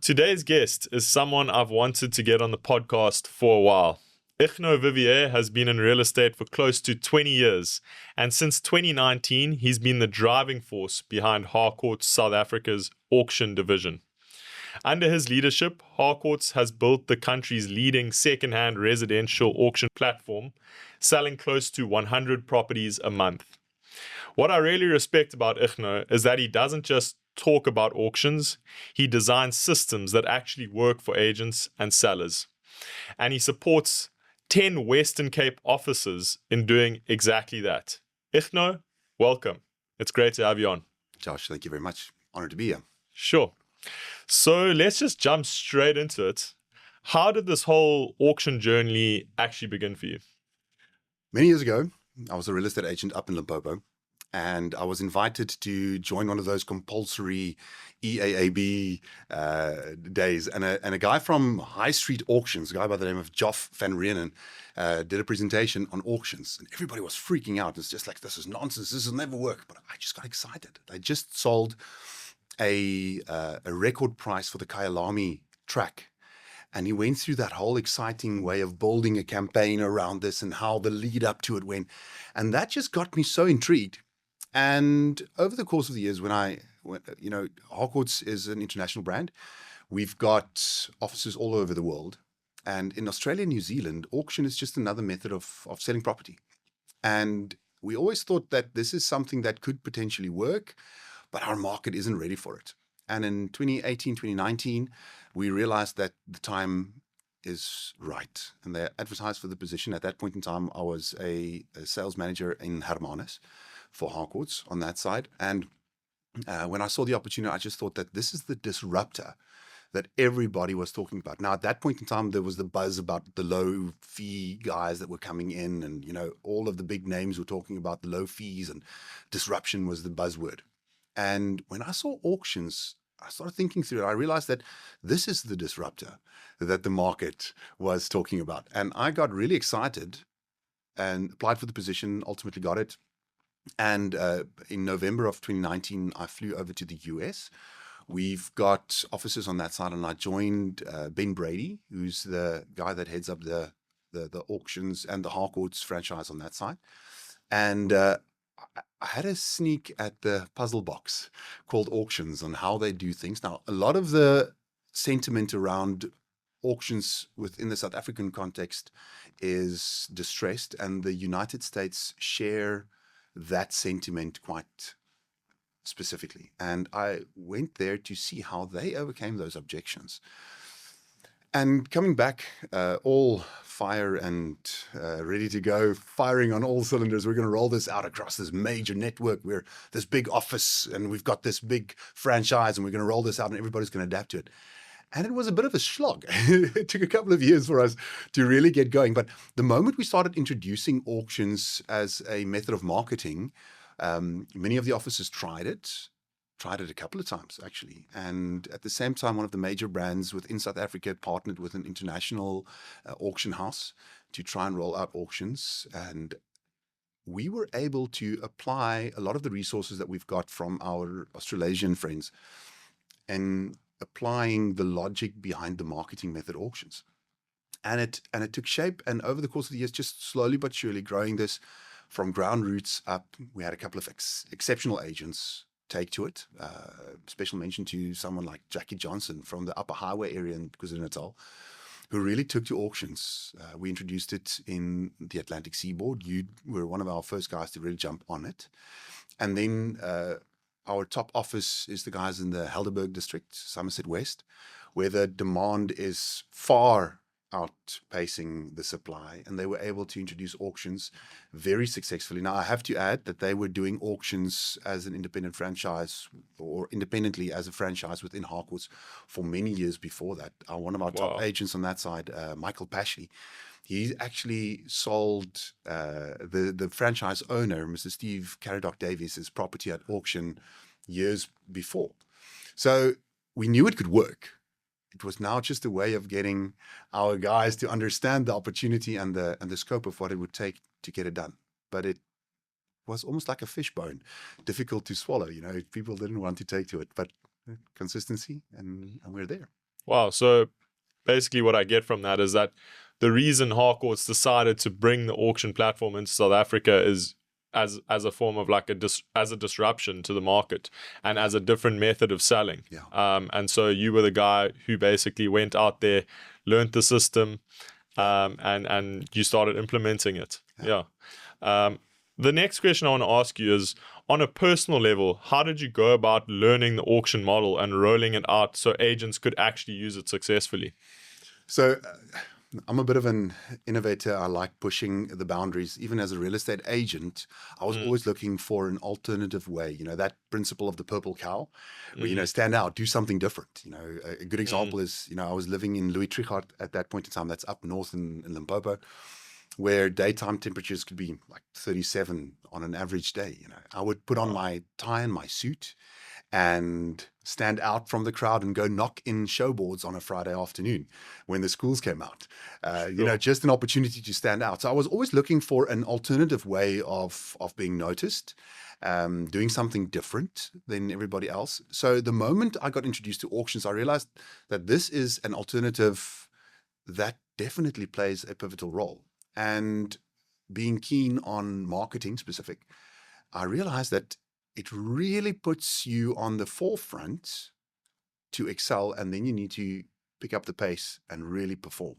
Today's guest is someone I've wanted to get on the podcast for a while. Igno Vivier has been in real estate for close to 20 years, and since 2019, he's been the driving force behind Harcourts South Africa's auction division. Under his leadership, Harcourts has built the country's leading secondhand residential auction platform, selling close to 100 properties a month. What I really respect about Igno is that he doesn't just talk about auctions, he designs systems that actually work for agents and sellers. And he supports 10 Western Cape offices in doing exactly that. Igno, welcome. It's great to have you on. Josh, thank you very much. Honored to be here. Sure. So let's just jump straight into it. How did this whole auction journey actually begin for you? Many years ago, I was a real estate agent up in Limpopo, and I was invited to join one of those compulsory EAAB days. And a guy from High Street Auctions, a guy by the name of Joff van Reenen, did a presentation on auctions. And everybody was freaking out. It's just like, this is nonsense. This will never work. But I just got excited. I just sold a record price for the Kyalami track. And he went through that whole exciting way of building a campaign around this and how the lead up to it went. And that just got me so intrigued. And over the course of the years, Harcourts is an international brand. We've got offices all over the world. And in Australia and New Zealand, auction is just another method of selling property. And we always thought that this is something that could potentially work, but our market isn't ready for it. And in 2018, 2019, we realized that the time is right. And they advertised for the position. At that point in time, I was a sales manager in Hermanus for Harcourts on that side. And when I saw the opportunity, I just thought that this is the disruptor that everybody was talking about. Now, at that point in time, there was the buzz about the low fee guys that were coming in, and, all of the big names were talking about the low fees, and disruption was the buzzword. And when I saw auctions, I started thinking through it. I realized that this is the disruptor that the market was talking about. And I got really excited and applied for the position, ultimately got it. And in November of 2019, I flew over to the US. We've got offices on that side, and I joined Ben Brady, who's the guy that heads up the auctions and the Harcourts franchise on that side. And I had a sneak at the puzzle box called auctions on how they do things. Now, a lot of the sentiment around auctions within the South African context is distressed, and the United States share that sentiment quite specifically. And I went there to see how they overcame those objections. And coming back, all fire and ready to go, firing on all cylinders. We're going to roll this out across this major network. We're this big office, and we've got this big franchise, and we're going to roll this out, and everybody's going to adapt to it. And it was a bit of a slog. It took a couple of years for us to really get going. But the moment we started introducing auctions as a method of marketing, many of the offices tried it a couple of times, actually. And at the same time, one of the major brands within South Africa partnered with an international auction house to try and roll out auctions. And we were able to apply a lot of the resources that we've got from our Australasian friends and applying the logic behind the marketing method auctions. And it took shape, and over the course of the years, just slowly but surely growing this from ground roots up. We had a couple of exceptional agents take to it. Special mention to someone like Jackie Johnson from the Upper Highway area in KwaZulu-Natal, who really took to auctions. We introduced it in the Atlantic Seaboard. You were one of our first guys to really jump on it. And then our top office is the guys in the Helderberg district, Somerset West, where the demand is far outpacing the supply, and they were able to introduce auctions very successfully. Now, I have to add that they were doing auctions as an independent franchise, or independently as a franchise within Harcourts, for many years before that. One of our top agents on that side, Michael Pashley, he actually sold the franchise owner, Mr. Steve Caradoc Davies' property at auction years before. So we knew it could work. It was now just a way of getting our guys to understand the opportunity and the scope of what it would take to get it done. But it was almost like a fishbone, difficult to swallow. People didn't want to take to it, but consistency, and we're there. Wow. So basically what I get from that is that the reason Harcourts decided to bring the auction platform into South Africa is as a form of like as a disruption to the market and as a different method of selling. Yeah. And so you were the guy who basically went out there, learned the system, and you started implementing it. Yeah. The next question I want to ask you is, on a personal level, how did you go about learning the auction model and rolling it out so agents could actually use it successfully? So I'm a bit of an innovator. I like pushing the boundaries. Even as a real estate agent, I was always looking for an alternative way. That principle of the purple cow, where, stand out, do something different. A good example is, I was living in Louis Trichardt at that point in time. That's up north in Limpopo, where daytime temperatures could be like 37 on an average day. I would put on my tie and my suit and stand out from the crowd and go knock in showboards on a Friday afternoon when the schools came out. Just an opportunity to stand out. So I was always looking for an alternative way of being noticed, doing something different than everybody else. So the moment I got introduced to auctions, I realized that this is an alternative that definitely plays a pivotal role. And being keen on marketing specific, I realized that it really puts you on the forefront to excel, and then you need to pick up the pace and really perform.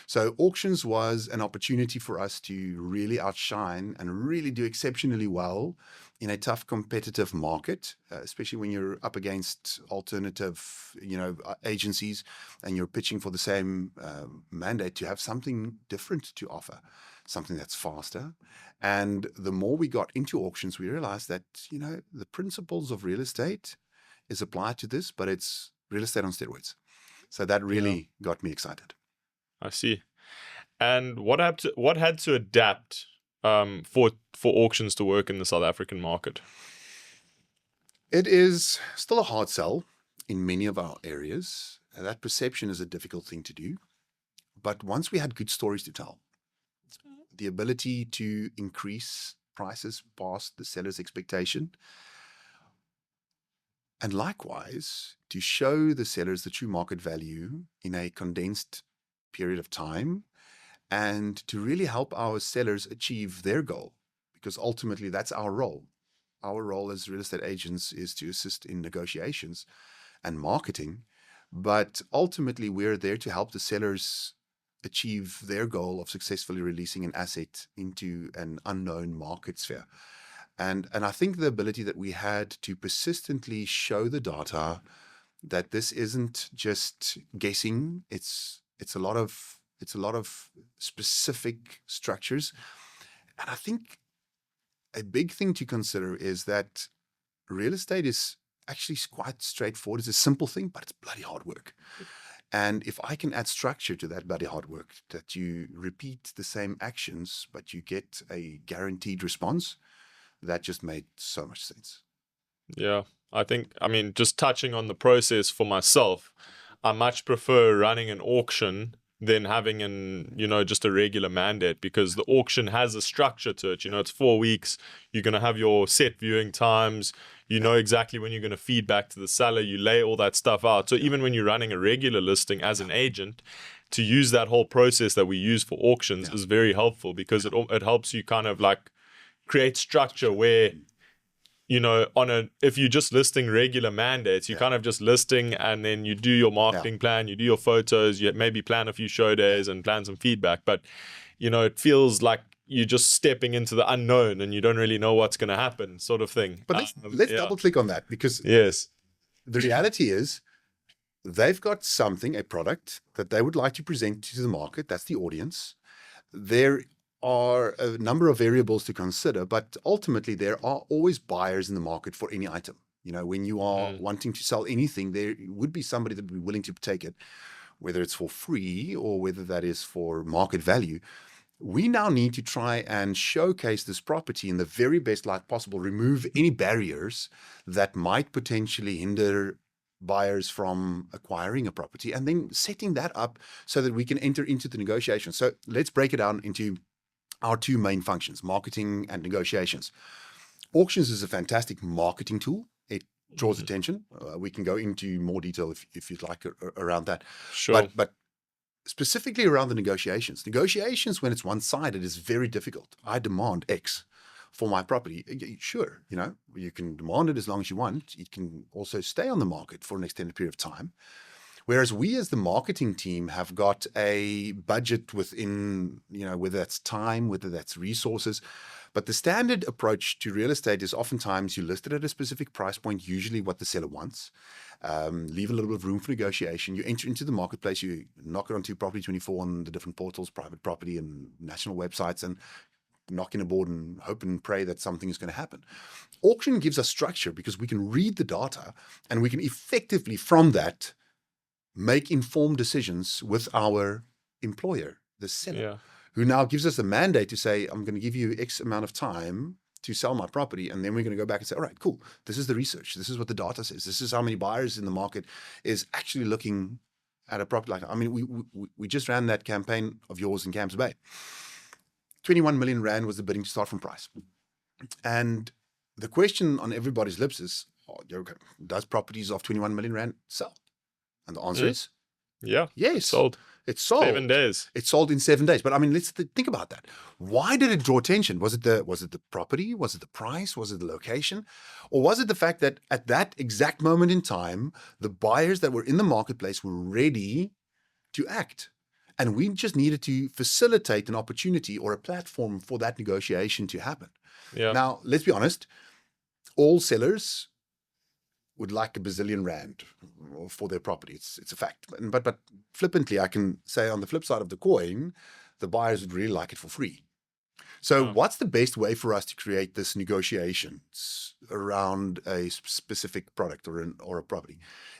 So auctions was an opportunity for us to really outshine and really do exceptionally well in a tough competitive market, especially when you're up against alternative, agencies, and you're pitching for the same mandate, to have something different to offer, something that's faster. And the more we got into auctions, we realized that, the principles of real estate is applied to this, but it's real estate on steroids. So that really got me excited. I see. And what had to adapt for auctions to work in the South African market? It is still a hard sell in many of our areas. That perception is a difficult thing to do. But once we had good stories to tell, the ability to increase prices past the seller's expectation, and likewise to show the sellers the true market value in a condensed period of time, and to really help our sellers achieve their goal, because ultimately that's our role. Our role as real estate agents is to assist in negotiations and marketing, but ultimately we're there to help the sellers achieve their goal of successfully releasing an asset into an unknown market sphere. And I think the ability that we had to persistently show the data that this isn't just guessing, it's a lot of specific structures. And I think a big thing to consider is that real estate is actually quite straightforward. It's a simple thing, but it's bloody hard work. And if I can add structure to that bloody hard work, that you repeat the same actions, but you get a guaranteed response, that just made so much sense. Yeah, just touching on the process for myself, I much prefer running an auction than having just a regular mandate, because the auction has a structure to it. It's 4 weeks. You're going to have your set viewing times. You know exactly when you're going to feed back to the seller. You lay all that stuff out. So even when you're running a regular listing as an agent, to use that whole process that we use for auctions is very helpful, because it helps you kind of like create structure where, if you're just listing regular mandates, you're kind of just listing, and then you do your marketing plan, you do your photos, you maybe plan a few show days and plan some feedback. But, it feels like you're just stepping into the unknown and you don't really know what's going to happen, sort of thing. But let's double click on that, because the reality is they've got a product that they would like to present to the market. That's the audience. There are a number of variables to consider, but ultimately there are always buyers in the market for any item. When you are wanting to sell anything, there would be somebody that would be willing to take it, whether it's for free or whether that is for market value. We now need to try and showcase this property in the very best light possible, remove any barriers that might potentially hinder buyers from acquiring a property, and then setting that up so that we can enter into the negotiation. So let's break it down into our two main functions, marketing and negotiations. Auctions is a fantastic marketing tool. It draws attention. We can go into more detail if you'd like around that. Sure. But specifically around the negotiations. Negotiations, when it's one-sided, is very difficult. I demand X for my property. Sure, you can demand it as long as you want. It can also stay on the market for an extended period of time. Whereas we as the marketing team have got a budget within, whether that's time, whether that's resources. But the standard approach to real estate is oftentimes you list it at a specific price point, usually what the seller wants. Leave a little bit of room for negotiation. You enter into the marketplace, you knock it onto Property 24 on the different portals, private property and national websites, and knock in a board and hope and pray that something is going to happen. Auction gives us structure because we can read the data and we can effectively, from that, make informed decisions with our employer, the seller, who now gives us a mandate to say, I'm going to give you X amount of time to sell my property. And then we're going to go back and say, all right, cool. This is the research. This is what the data says. This is how many buyers in the market is actually looking at a property like that. I mean, we just ran that campaign of yours in Camps Bay. 21 million Rand was the bidding to start from price. And the question on everybody's lips is, does properties of 21 million Rand sell? And the answer is, yes. Sold. It's sold. 7 days. It's sold in 7 days. But I mean, let's think about that. Why did it draw attention? Was it the property? Was it the price? Was it the location? Or was it the fact that at that exact moment in time, the buyers that were in the marketplace were ready to act? And we just needed to facilitate an opportunity or a platform for that negotiation to happen. Yeah. Now, let's be honest. All sellers would like a bazillion Rand for their property. It's a fact. But flippantly, I can say on the flip side of the coin, the buyers would really like it for free. So what's the best way for us to create this negotiations around a specific product or a property?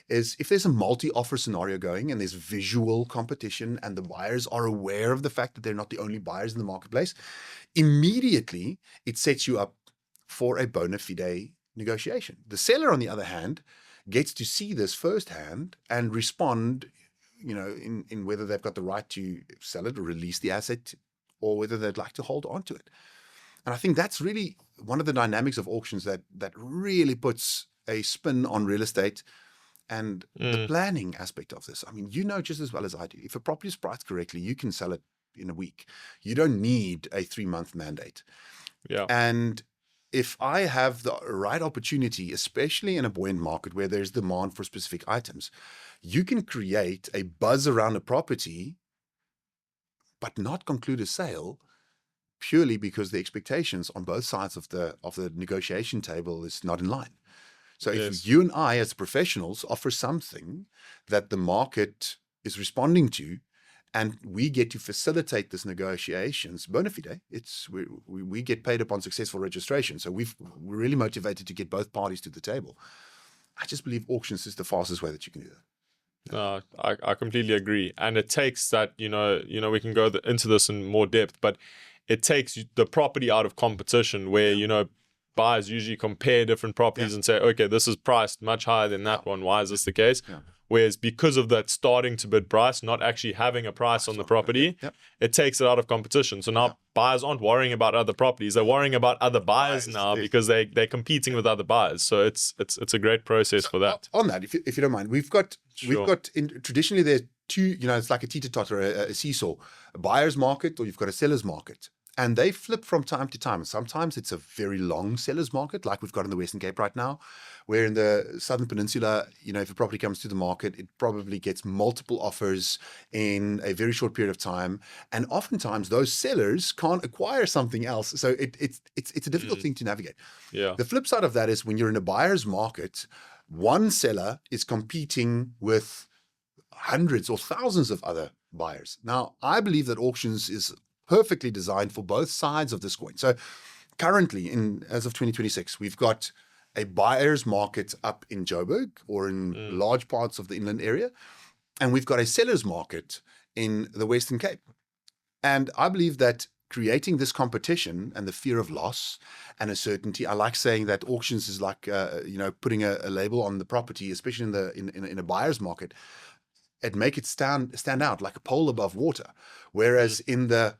Is if there's a multi-offer scenario going and there's visual competition and the buyers are aware of the fact that they're not the only buyers in the marketplace, immediately it sets you up for a bona fide negotiation. The seller, on the other hand, gets to see this firsthand and respond, in whether they've got the right to sell it or release the asset, or whether they'd like to hold on to it. And I think that's really one of the dynamics of auctions that really puts a spin on real estate and the planning aspect of this. I mean, just as well as I do, if a property is priced correctly, you can sell it in a week. You don't need a 3-month mandate. Yeah. And if I have the right opportunity, especially in a buoyant market where there's demand for specific items, you can create a buzz around a property but not conclude a sale purely because the expectations on both sides of the negotiation table is not in line. So if you and I as professionals offer something that the market is responding to, and we get to facilitate this negotiations bona fide, we get paid upon successful registration. So we're really motivated to get both parties to the table. I just believe auctions is the fastest way that you can do that. No, I completely agree. And it takes that, we can go into this in more depth, but it takes the property out of competition where, buyers usually compare different properties and say, okay, this is priced much higher than that one. Why is this the case? Yeah. Whereas because of that starting to bid price, not actually having a price on the property, it takes it out of competition. So now buyers aren't worrying about other properties. They're worrying about other buyers now because they're competing with other buyers. So it's a great process for that. On that, if you don't mind, we've got traditionally there's two, it's like a teeter-totter, a seesaw, a buyer's market or you've got a seller's market. And they flip from time to time. Sometimes it's a very long seller's market, like we've got in the Western Cape right now, where in the Southern Peninsula, if a property comes to the market, it probably gets multiple offers in a very short period of time. And oftentimes those sellers can't acquire something else. So it's a difficult thing to navigate. Yeah. The flip side of that is when you're in a buyer's market, one seller is competing with hundreds or thousands of other buyers. Now, I believe that auctions is perfectly designed for both sides of this coin. So currently, as of 2026, we've got a buyer's market up in Joburg or in large parts of the inland area, and we've got a seller's market in the Western Cape. And I believe that creating this competition and the fear of loss and uncertainty, I like saying that auctions is like putting a label on the property, especially in a buyer's market. It make it stand out like a pole above water. Whereas in the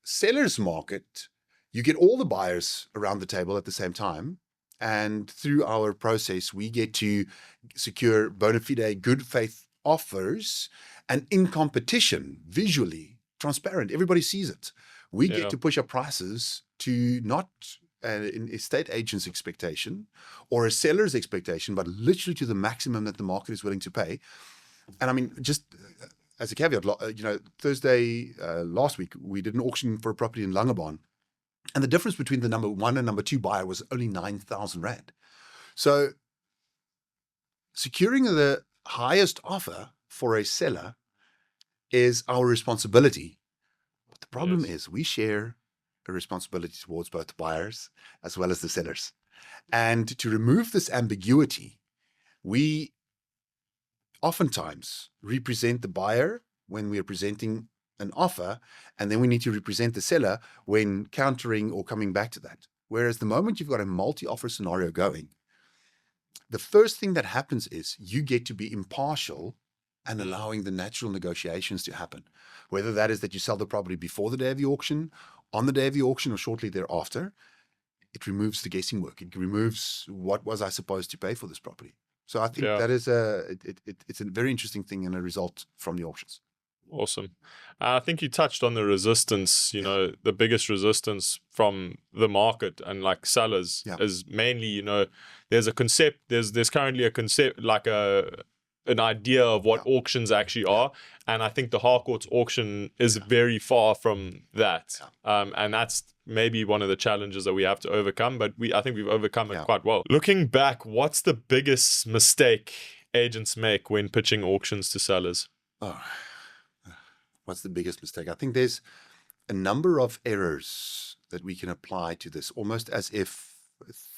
seller's market, you get all the buyers around the table at the same time, And through our process, we get to secure bona fide, good faith offers. And in competition, visually, transparent, everybody sees it. We get Yeah. to push our prices to not an estate agent's expectation or a seller's expectation, but literally to the maximum that the market is willing to pay. And I mean, just as a caveat, Thursday last week, we did an auction for a property in Langebaan. And the difference between the number one and number two buyer was only 9,000 Rand. So securing the highest offer for a seller is our responsibility. But the problem is we share a responsibility towards both the buyers as well as the sellers. And to remove this ambiguity, we oftentimes represent the buyer when we are presenting an offer, and then we need to represent the seller when countering or coming back to that. Whereas the moment you've got a multi-offer scenario going, the first thing that happens is you get to be impartial and allowing the natural negotiations to happen. Whether that is that you sell the property before the day of the auction, on the day of the auction, or shortly thereafter, it removes the guessing work. It removes what was I supposed to pay for this property. So I think that is it's a very interesting thing and a result from the auctions. Awesome. I think you touched on the resistance, the biggest resistance from the market and like sellers is mainly, there's a concept, there's currently a concept, like an idea of what auctions actually are. And I think the Harcourts auction is very far from that. And that's maybe one of the challenges that we have to overcome, but I think we've overcome it quite well. Looking back, what's the biggest mistake agents make when pitching auctions to sellers? What's the biggest mistake? I think there's a number of errors that we can apply to this, almost as if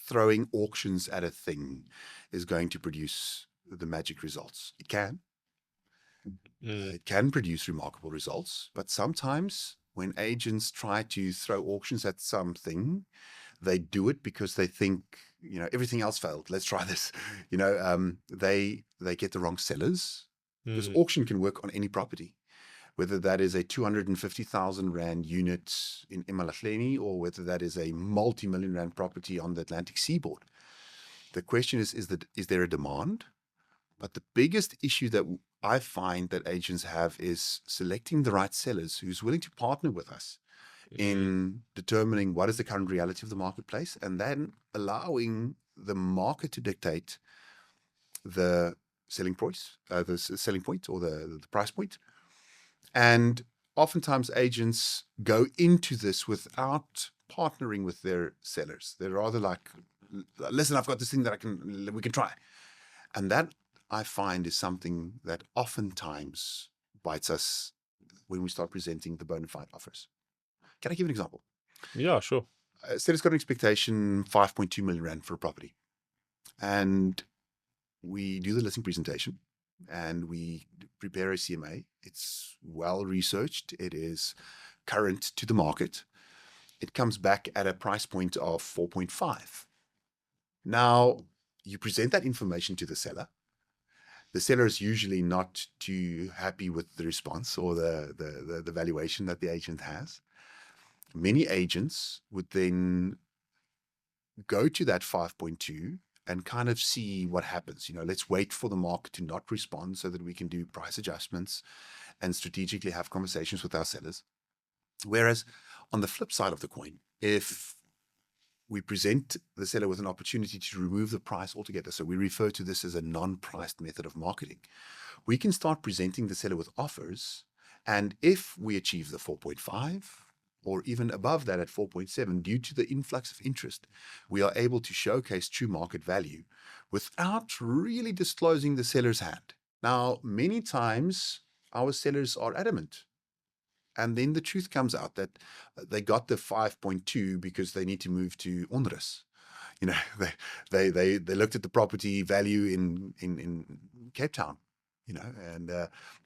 throwing auctions at a thing is going to produce the magic results. It can. It can produce remarkable results, but sometimes when agents try to throw auctions at something, they do it because they think, everything else failed. Let's try this. They get the wrong sellers, because auction can work on any property, whether that is a 250,000 Rand unit in Emalahleni or whether that is a multi-million Rand property on the Atlantic seaboard. The question is there a demand? But the biggest issue that I find that agents have is selecting the right sellers who's willing to partner with us in determining what is the current reality of the marketplace, and then allowing the market to dictate the selling price, the selling point or the price point. And oftentimes agents go into this without partnering with their sellers. They're rather like, listen, I've got this thing that we can try. And that I find is something that oftentimes bites us when we start presenting the bona fide offers. Can I give an example? Yeah, sure. Seller's got an expectation 5.2 million Rand for a property. And we do the listing presentation and we prepare a CMA. It's well researched. It is current to the market. It comes back at a price point of 4.5. Now, you present that information to the seller. The seller is usually not too happy with the response or the valuation that the agent has. Many agents would then go to that 5.2 and kind of see what happens. Let's wait for the market to not respond so that we can do price adjustments and strategically have conversations with our sellers. Whereas on the flip side of the coin, if we present the seller with an opportunity to remove the price altogether, so we refer to this as a non-priced method of marketing, we can start presenting the seller with offers. And if we achieve the 4.5, or even above that at 4.7, due to the influx of interest, we are able to showcase true market value without really disclosing the seller's hand. Now, many times our sellers are adamant. And then the truth comes out that they got the 5.2 because they need to move to Onrus. They looked at the property value in Cape Town, and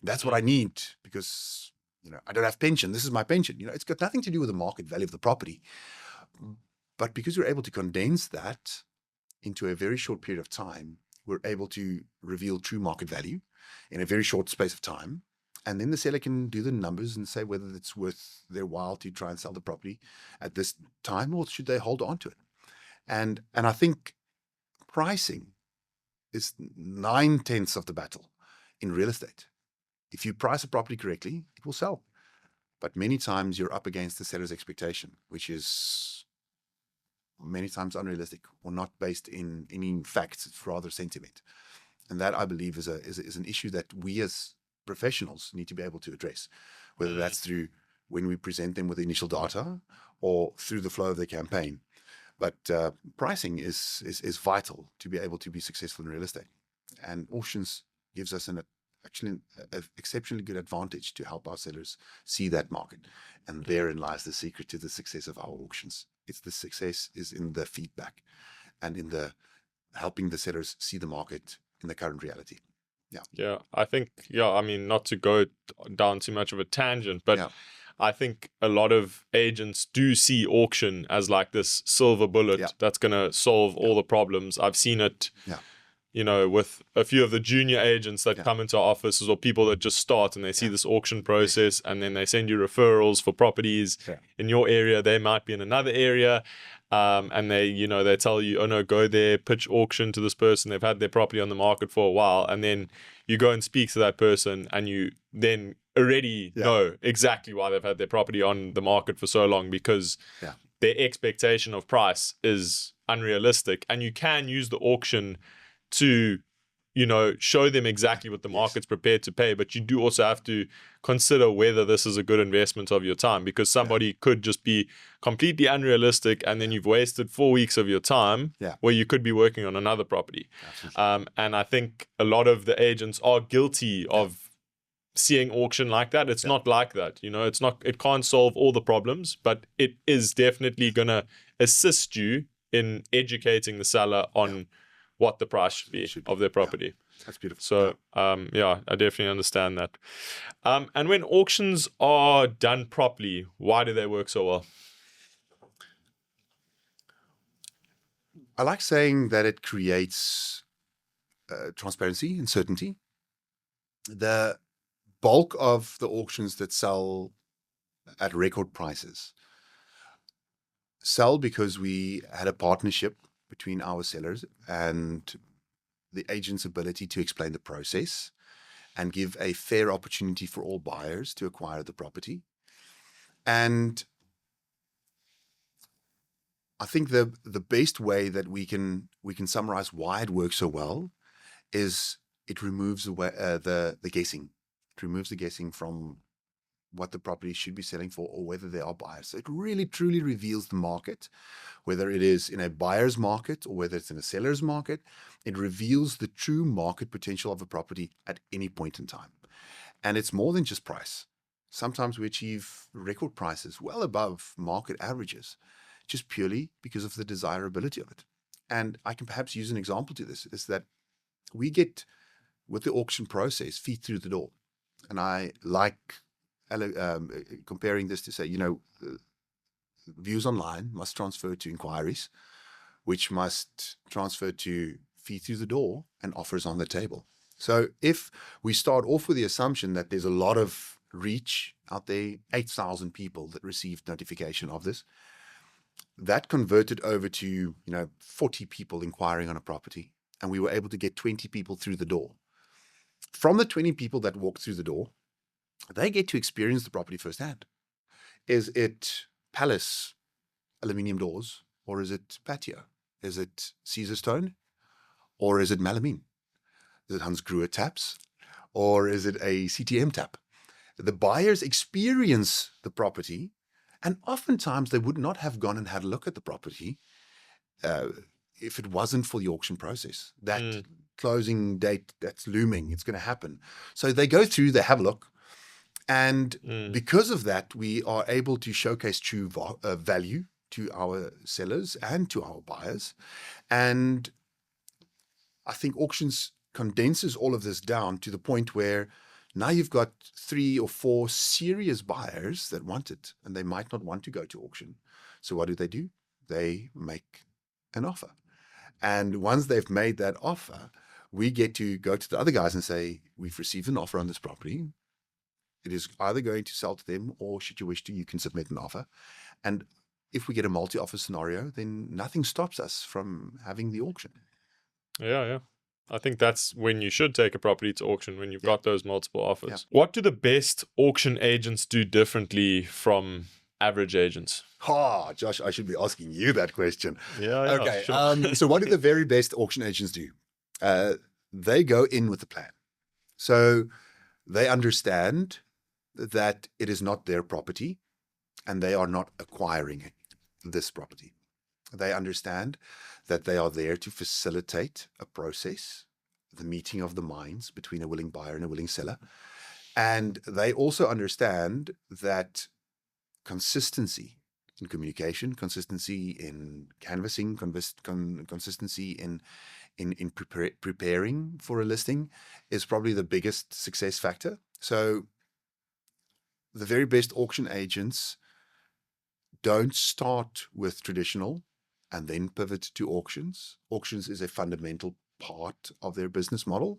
that's what I need because I don't have pension. This is my pension. It's got nothing to do with the market value of the property. But because we're able to condense that into a very short period of time, we're able to reveal true market value in a very short space of time. And then the seller can do the numbers and say whether it's worth their while to try and sell the property at this time or should they hold on to it. And I think pricing is 9/10 of the battle in real estate. If you price a property correctly, it will sell. But many times you're up against the seller's expectation, which is many times unrealistic or not based in any facts, it's rather sentiment. And that, I believe, is an issue that we as professionals need to be able to address, whether that's through when we present them with initial data or through the flow of the campaign. But pricing is vital to be able to be successful in real estate. And auctions gives us an exceptionally good advantage to help our sellers see that market. And therein lies the secret to the success of our auctions. It's the success is in the feedback and in the helping the sellers see the market in the current reality. Yeah, I think, I mean, not to go down too much of a tangent, but I think a lot of agents do see auction as like this silver bullet that's going to solve all the problems. I've seen it, with a few of the junior agents that come into our offices, or people that just start and they see this auction process, and then they send you referrals for properties in your area. They might be in another area. And they tell you, oh no, go there, pitch auction to this person. They've had their property on the market for a while. And then you go and speak to that person, and you then already know exactly why they've had their property on the market for so long, because their expectation of price is unrealistic. And you can use the auction to show them exactly what the market's prepared to pay, but you do also have to consider whether this is a good investment of your time, because somebody could just be completely unrealistic, and then you've wasted 4 weeks of your time where you could be working on another property. And I think a lot of the agents are guilty of seeing auction like that. It's not like that. It can't solve all the problems, but it is definitely going to assist you in educating the seller on what the price should be of their property. That's beautiful. So, I definitely understand that. And when auctions are done properly, why do they work so well? I like saying that it creates transparency and certainty. The bulk of the auctions that sell at record prices sell because we had a partnership between our sellers and the agent's ability to explain the process and give a fair opportunity for all buyers to acquire the property. And I think the best way that we can summarize why it works so well is it removes the guessing. It removes the guessing from what the property should be selling for or whether there are buyers. So it really truly reveals the market, whether it is in a buyer's market or whether it's in a seller's market. It reveals the true market potential of a property at any point in time. And it's more than just price. Sometimes we achieve record prices well above market averages, just purely because of the desirability of it. And I can perhaps use an example to this, is that we get, with the auction process, feet through the door. And I like comparing this to say, views online must transfer to inquiries, which must transfer to feet through the door and offers on the table. So if we start off with the assumption that there's a lot of reach out there, 8,000 people that received notification of this, that converted over to 40 people inquiring on a property, and we were able to get 20 people through the door. From the 20 people that walked through the door, they get to experience the property firsthand. Is it Palace aluminium doors, or is it patio? Is it Caesar stone, or is it melamine? Is it Hans Gruer taps, or is it a CTM tap? The buyers experience the property, and oftentimes they would not have gone and had a look at the property if it wasn't for the auction process. That closing date that's looming, it's going to happen. So they go through, they have a look. And because of that, we are able to showcase true value to our sellers and to our buyers. And I think auctions condenses all of this down to the point where now you've got 3 or 4 serious buyers that want it, and they might not want to go to auction. So what do? They make an offer. And once they've made that offer, we get to go to the other guys and say, we've received an offer on this property. It is either going to sell to them, or should you wish to, you can submit an offer. And if we get a multi-offer scenario, then nothing stops us from having the auction. Yeah. I think that's when you should take a property to auction, when you've got those multiple offers. Yeah. What do the best auction agents do differently from average agents? Josh, I should be asking you that question. Yeah, Okay. sure. So what do the very best auction agents do? They go in with a plan. So they understand that it is not their property and they are not acquiring this property. They understand that they are there to facilitate a process, the meeting of the minds between a willing buyer and a willing seller. And they also understand that consistency in communication, consistency in canvassing, consistency in preparing for a listing is probably the biggest success factor. So the very best auction agents don't start with traditional and then pivot to auctions. Auctions is a fundamental part of their business model.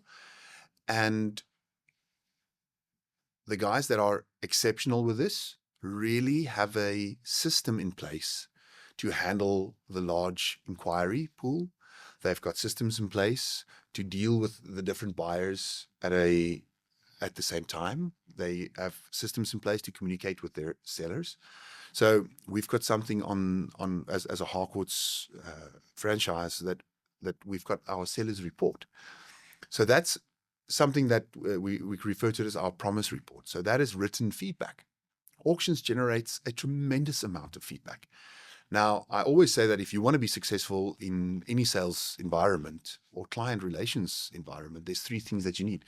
And the guys that are exceptional with this really have a system in place to handle the large inquiry pool. They've got systems in place to deal with the different buyers at the same time. They have systems in place to communicate with their sellers. So we've got something on as a Harcourts franchise that we've got our sellers report. So that's something that we refer to as our promise report. So that is written feedback. Auctions generates a tremendous amount of feedback. Now, I always say that if you want to be successful in any sales environment or client relations environment, there's three things that you need.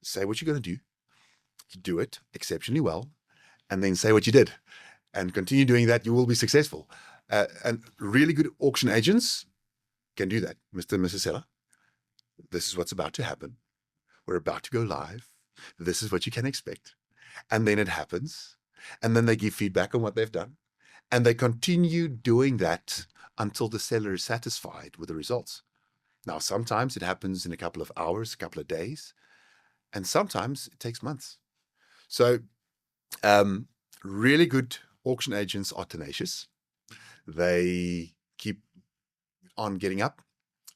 Say what you're going to do, do it exceptionally well, and then say what you did. And continue doing that, you will be successful. And really good auction agents can do that. Mr. and Mrs. Seller, this is what's about to happen. We're about to go live. This is what you can expect. And then it happens. And then they give feedback on what they've done. And they continue doing that until the seller is satisfied with the results. Now, sometimes it happens in a couple of hours, a couple of days. And sometimes it takes months. So really good auction agents are tenacious. They keep on getting up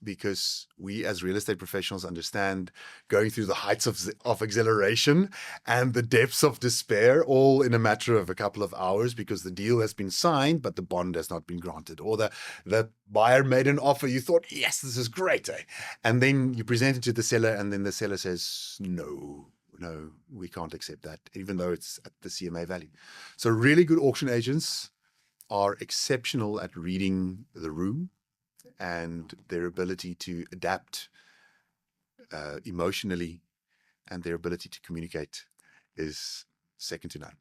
because we as real estate professionals understand going through the heights of exhilaration and the depths of despair all in a matter of a couple of hours because the deal has been signed, but the bond has not been granted, or the buyer made an offer. You thought, yes, this is great. And then you present it to the seller and then the seller says, no, we can't accept that, even though it's at the CMA value. So really good auction agents are exceptional at reading the room, and their ability to adapt emotionally and their ability to communicate is second to none.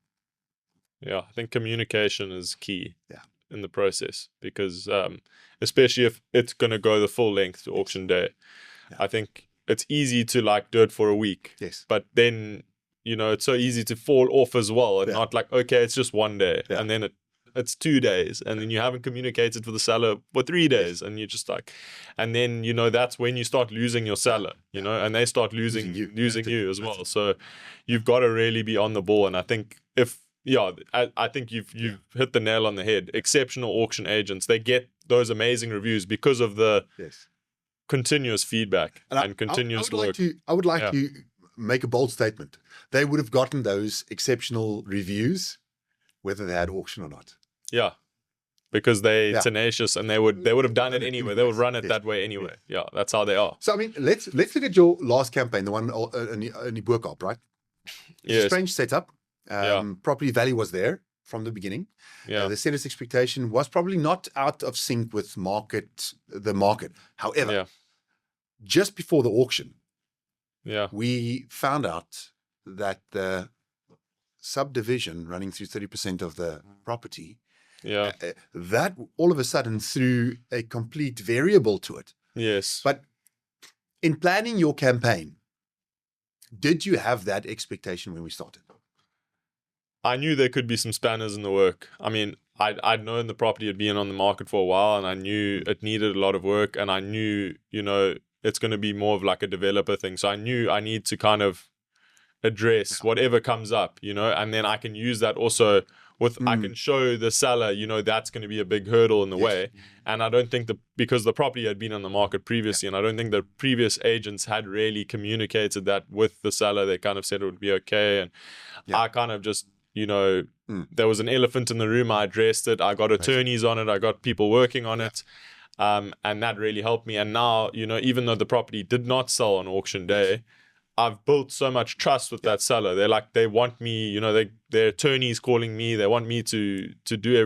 Yeah, I think communication is key in the process because especially if it's going to go the full length to auction day, I think it's easy to do it for a week. Yes. But then, it's so easy to fall off as well and not okay, it's just one day. Yeah. And then it's 2 days and then you haven't communicated for the seller for 3 days and you're just and then, that's when you start losing your seller, and they start losing you as well. So you've got to really be on the ball. And I think I think you've hit the nail on the head. Exceptional auction agents, they get those amazing reviews because of the continuous feedback and continuous work. I would like to make a bold statement. They would have gotten those exceptional reviews whether they had auction or not. Yeah, because they're tenacious and they would have done it anyway. They would run it that way anyway. Yeah, that's how they are. So I mean, let's look at your last campaign, the one in Boerkaap, right? It's a strange setup. Property value was there from the beginning. Yeah. The seller's expectation was probably not out of sync with the market. However, just before the auction, we found out that the subdivision running through 30% of the property, that all of a sudden threw a complete variable to it. Yes. But in planning your campaign, did you have that expectation when we started? I knew there could be some spanners in the work. I mean, I'd known the property had been on the market for a while and I knew it needed a lot of work and I knew, it's going to be more of a developer thing. So I knew I need to kind of address whatever comes up, and then I can use that also I can show the seller, you know, that's going to be a big hurdle in the way. And I don't think because the property had been on the market previously, and I don't think the previous agents had really communicated that with the seller. They kind of said it would be okay. And I kind of just, you know, there was an elephant in the room. I addressed it. I got attorneys on it. I got people working on it. And that really helped me. And now, you know, even though the property did not sell on auction day, I've built so much trust with that seller. They want me, you know, their attorneys calling me. They want me to do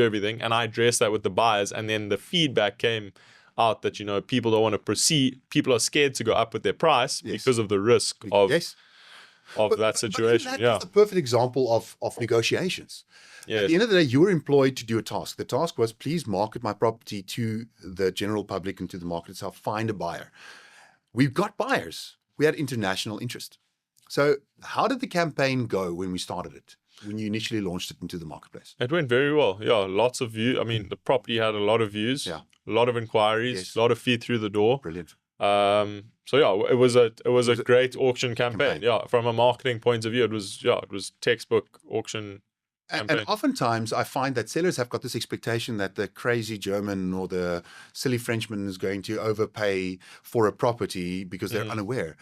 everything. And I addressed that with the buyers. And then the feedback came out that, you know, people don't want to proceed. People are scared to go up with their price because of the risk of that situation. But that's the perfect example of negotiations. At the end of the day, you were employed to do a task. The task was, please market my property to the general public and to the market itself. Find a buyer. We've got buyers. We had international interest. So how did the campaign go when we started it, when you initially launched it into the marketplace? It went very well. Yeah, lots of views. I mean, the property had a lot of views, a lot of inquiries, a lot of feed through the door. Brilliant. So yeah, it was a great auction campaign. Yeah, from a marketing point of view, it was textbook auction campaign. And oftentimes I find that sellers have got this expectation that the crazy German or the silly Frenchman is going to overpay for a property because they're unaware.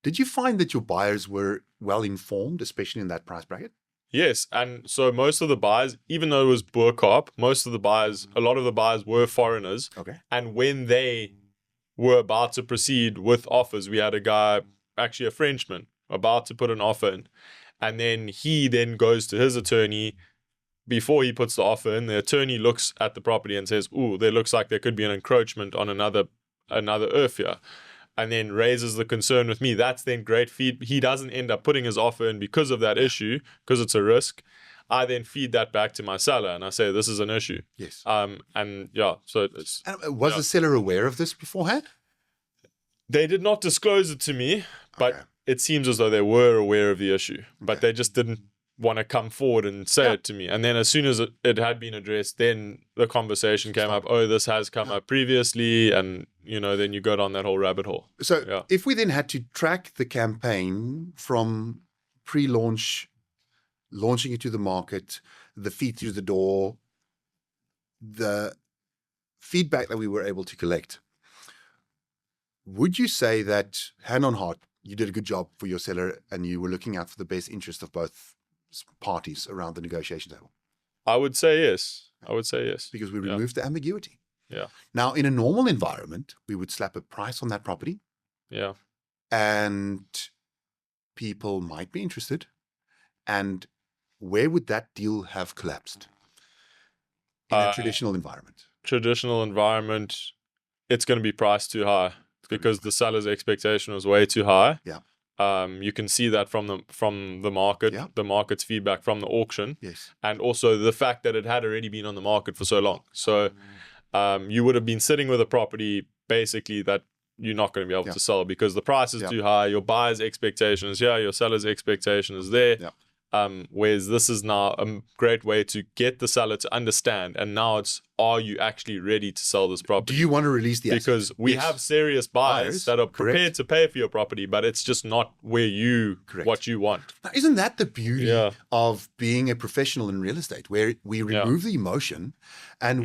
Did you find that your buyers were well informed, especially in that price bracket? Yes, and so most of the buyers, even though it was Boerkaap, a lot of the buyers were foreigners. Okay. And when they were about to proceed with offers, we had a guy, actually a Frenchman, about to put an offer in. And then he then goes to his attorney before he puts the offer in. The attorney looks at the property and says, "Ooh, there looks like there could be an encroachment on another earth here," and then raises the concern with me. That's then great feed. He doesn't end up putting his offer in because of that issue, because it's a risk. I then feed that back to my seller and I say, "This is an issue." Yes. And yeah, so it's. And was the seller aware of this beforehand? They did not disclose it to me, but it seems as though they were aware of the issue, but they just didn't want to come forward and say it to me. And then as soon as it had been addressed, then the conversation came up, "Oh, this has come up previously," and, you know, then you go down that whole rabbit hole. So if we then had to track the campaign from pre-launch, launching it to the market, the feed through the door, the feedback that we were able to collect, would you say that, hand on heart, you did a good job for your seller and you were looking out for the best interest of both parties around the negotiation table? I would say yes. Because we removed the ambiguity. Yeah. Now, in a normal environment, we would slap a price on that property. Yeah. And people might be interested. And where would that deal have collapsed in a traditional environment? Traditional environment, it's going to be priced too high because the seller's expectation was way too high. Yeah. You can see that from the market, the market's feedback from the auction. Yes. And also the fact that it had already been on the market for so long. So you would have been sitting with a property basically that you're not going to be able to sell because the price is too high. Your buyer's expectation is here, your seller's expectation is there. Yeah. Whereas this is now a great way to get the seller to understand. And now it's, are you actually ready to sell this property? Do you want to release the asset? Because we have serious buyers that are prepared to pay for your property, but it's just not where what you want. Now, isn't that the beauty of being a professional in real estate, where we remove the emotion and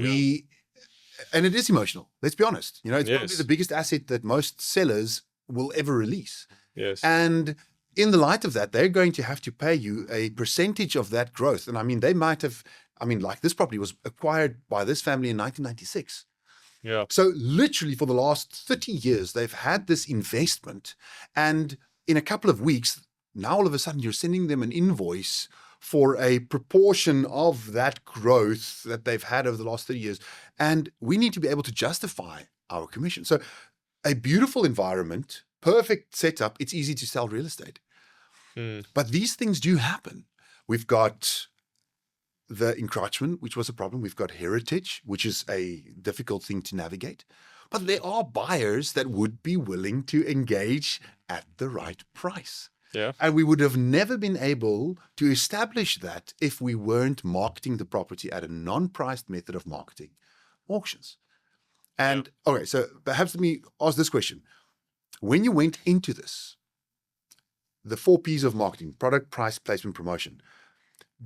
and it is emotional. Let's be honest. You know, it's probably the biggest asset that most sellers will ever release. Yes. And in the light of that, they're going to have to pay you a percentage of that growth. And I mean, they might have, like this property was acquired by this family in 1996. Yeah. So literally for the last 30 years, they've had this investment. And in a couple of weeks, now all of a sudden you're sending them an invoice for a proportion of that growth that they've had over the last 30 years. And we need to be able to justify our commission. So a beautiful environment, perfect setup, it's easy to sell real estate. But these things do happen. We've got the encroachment, which was a problem. We've got heritage, which is a difficult thing to navigate. But there are buyers that would be willing to engage at the right price. Yeah. And we would have never been able to establish that if we weren't marketing the property at a non-priced method of marketing, auctions. And okay, so perhaps let me ask this question. When you went into this, the 4 P's of marketing, product, price, placement, promotion,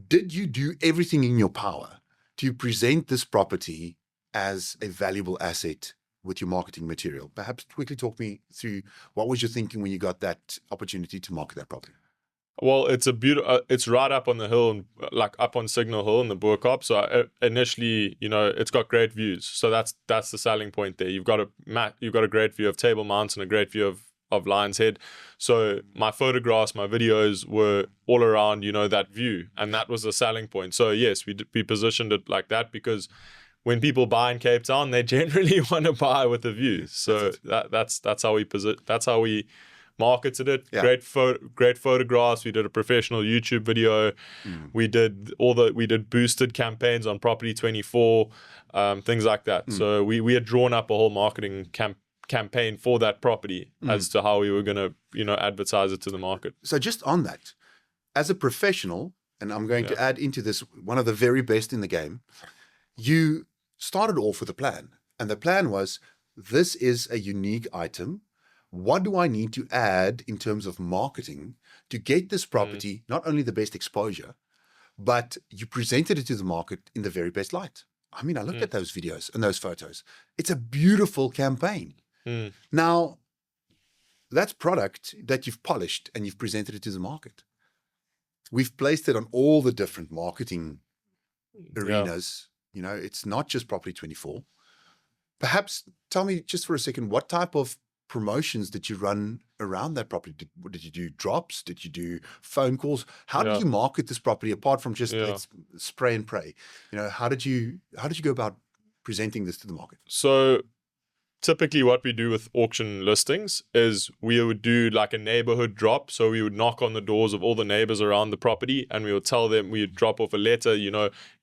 did you do everything in your power to present this property as a valuable asset with your marketing material? Perhaps quickly talk me through what was your thinking when you got that opportunity to market that property? Well, it's a beautiful. It's right up on the hill, like up on Signal Hill in the Boerkop. So initially, it's got great views. So that's the selling point there. You've got a great view of Table Mountain, a great view of Lion's Head. So my photographs, my videos were all around, that view, and that was the selling point. So yes, we positioned it like that because when people buy in Cape Town, they generally want to buy with a view. So that's how we marketed it. Yeah. Great photographs. We did a professional YouTube video. We did boosted campaigns on Property 24, things like that. So we had drawn up a whole marketing campaign for that property as to how we were going to advertise it to the market. So just on that, as a professional, and I'm going to add into this one of the very best in the game, you started off with a plan, and the plan was, this is a unique item. What do I need to add in terms of marketing to get this property not only the best exposure, but you presented it to the market in the very best light? I mean, I looked at those videos and those photos. It's a beautiful campaign. Now, that's product that you've polished and you've presented it to the market. We've placed it on all the different marketing arenas. It's not just Property 24. Perhaps tell me just for a second, what type of promotions did you run around that property? Did you do drops? Did you do phone calls? How did you market this property apart from just let's spray and pray? How did you go about presenting this to the market? So typically what we do with auction listings is we would do like a neighborhood drop. So we would knock on the doors of all the neighbors around the property and we would tell them, we would drop off a letter,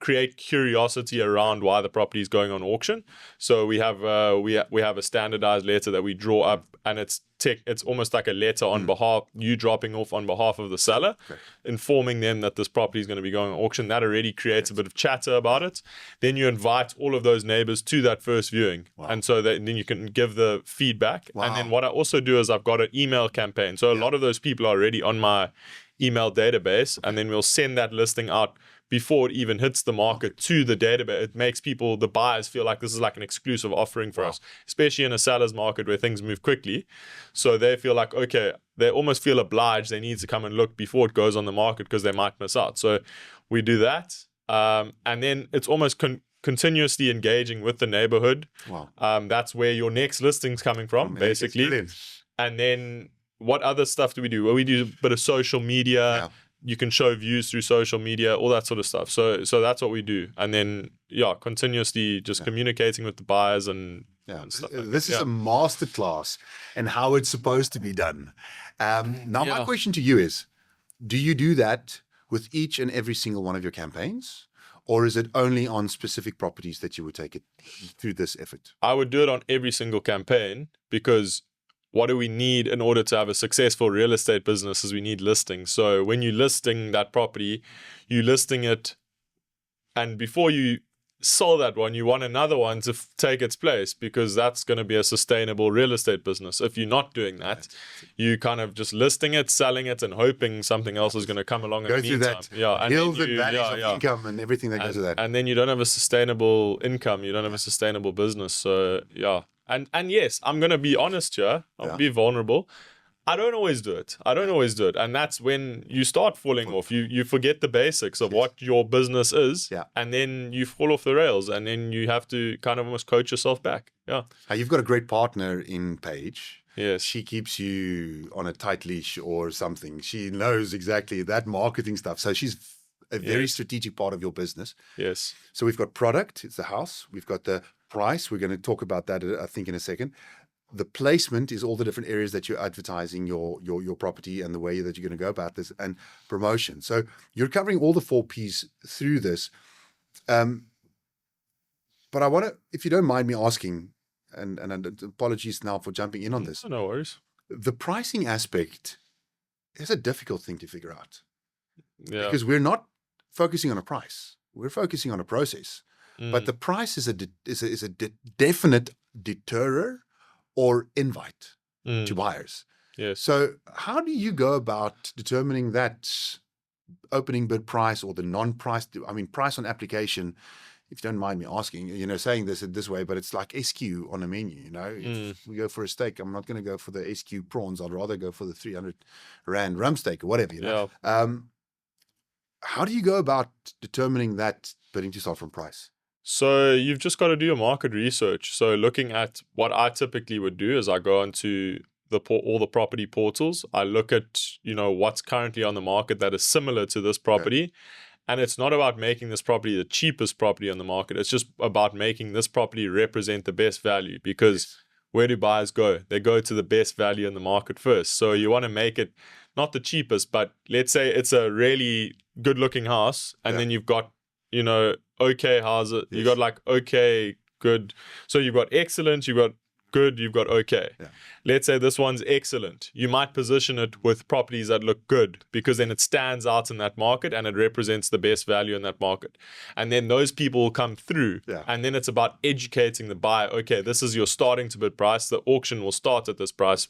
create curiosity around why the property is going on auction. So we have a standardized letter that we draw up, and it's almost like a letter on behalf, you dropping off on behalf of the seller, informing them that this property is going to be going on auction. That already creates a bit of chatter about it. Then you invite all of those neighbors to that first viewing. And so then you can give the feedback. And then what I also do is I've got an email campaign. So a lot of those people are already on my email database, and then we'll send that listing out before it even hits the market to the database. It makes the buyers feel like this is like an exclusive offering for us, especially in a seller's market where things move quickly. So they feel like, okay, they almost feel obliged. They need to come and look before it goes on the market because they might miss out. So we do that. And then it's almost continuously engaging with the neighborhood. That's where your next listing's coming from, basically. And then what other stuff do we do? Well, we do a bit of social media. You can show views through social media, all that sort of stuff. So that's what we do. And then, continuously just communicating with the buyers and stuff like this is a masterclass in how it's supposed to be done. Now, my question to you is, do you do that with each and every single one of your campaigns? Or is it only on specific properties that you would take it through this effort? I would do it on every single campaign, because what do we need in order to have a successful real estate business is we need listings. So when you're listing that property, you're listing it, and before you sell that one, you want another one to take its place, because that's going to be a sustainable real estate business. If you're not doing that, you kind of just listing it, selling it, and hoping something else is going to come along. Go through that hills and valleys of income and everything that goes with that. And then you don't have a sustainable income. You don't have a sustainable business. So And yes, I'm going to be honest here. I'll be vulnerable. I don't always do it. And that's when you start falling off. You forget the basics of what your business is. And then you fall off the rails. And then you have to kind of almost coach yourself back. You've got a great partner in Paige. Yes. She keeps you on a tight leash or something. She knows exactly that marketing stuff. So she's a very strategic part of your business. Yes. So we've got product. It's the house. We've got the price. We're going to talk about that, I think, in a second. The placement is all the different areas that you're advertising your property and the way that you're going to go about this, and promotion. So you're covering all the 4 Ps through this. But I want to, if you don't mind me asking, and apologies now for jumping in on this. No worries. The pricing aspect is a difficult thing to figure out. Because we're not focusing on a price. We're focusing on a process. But the price is a definite deterrer or invite to buyers. Yes. So how do you go about determining that opening bid price or the non-price, I mean, price on application, if you don't mind me asking, saying this way, but it's like SQ on a menu, If we go for a steak, I'm not going to go for the SQ prawns. I'd rather go for the 300 Rand rump steak or whatever, How do you go about determining that bidding to start from price? So you've just got to do your market research. So looking at what I typically would do is I go onto all the property portals. I look at, what's currently on the market that is similar to this property. Okay. And it's not about making this property the cheapest property on the market. It's just about making this property represent the best value, because where do buyers go? They go to the best value in the market first. So you want to make it not the cheapest, but let's say it's a really good looking house, and then you've got, okay houses. You got like okay, good. So you've got excellent, you've got good, you've got okay. Yeah. Let's say this one's excellent. You might position it with properties that look good, because then it stands out in that market and it represents the best value in that market. And then those people will come through. Yeah. And then it's about educating the buyer. Okay, this is your starting to bid price. The auction will start at this price.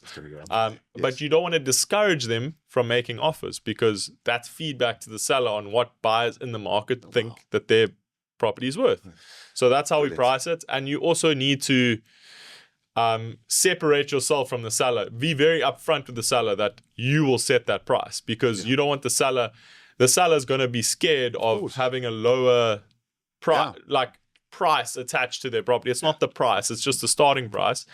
But you don't want to discourage them from making offers, because that's feedback to the seller on what buyers in the market think that their property is worth. So that's how we price it. And you also need to separate yourself from the seller. Be very upfront with the seller that you will set that price, because you don't want the seller's going to be scared of having a lower price attached to their property. It's not the price, it's just the starting price.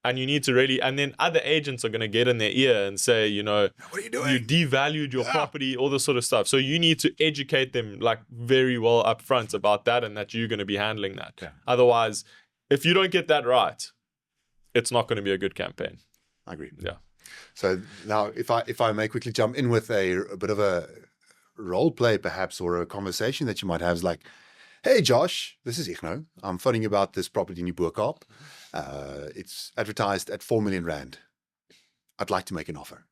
And you need to and then other agents are going to get in their ear and say, what are you doing? You devalued your property, all this sort of stuff. So you need to educate them very well upfront about that, and that you're going to be handling that. Yeah. Otherwise, if you don't get that right, it's not going to be a good campaign. I agree. Yeah. So now, if I may quickly jump in with a bit of a role play, perhaps, or a conversation that you might have, is like, hey, Josh, this is Igno. I'm phoning about this property in Boerkaap. It's advertised at 4 million Rand. I'd like to make an offer.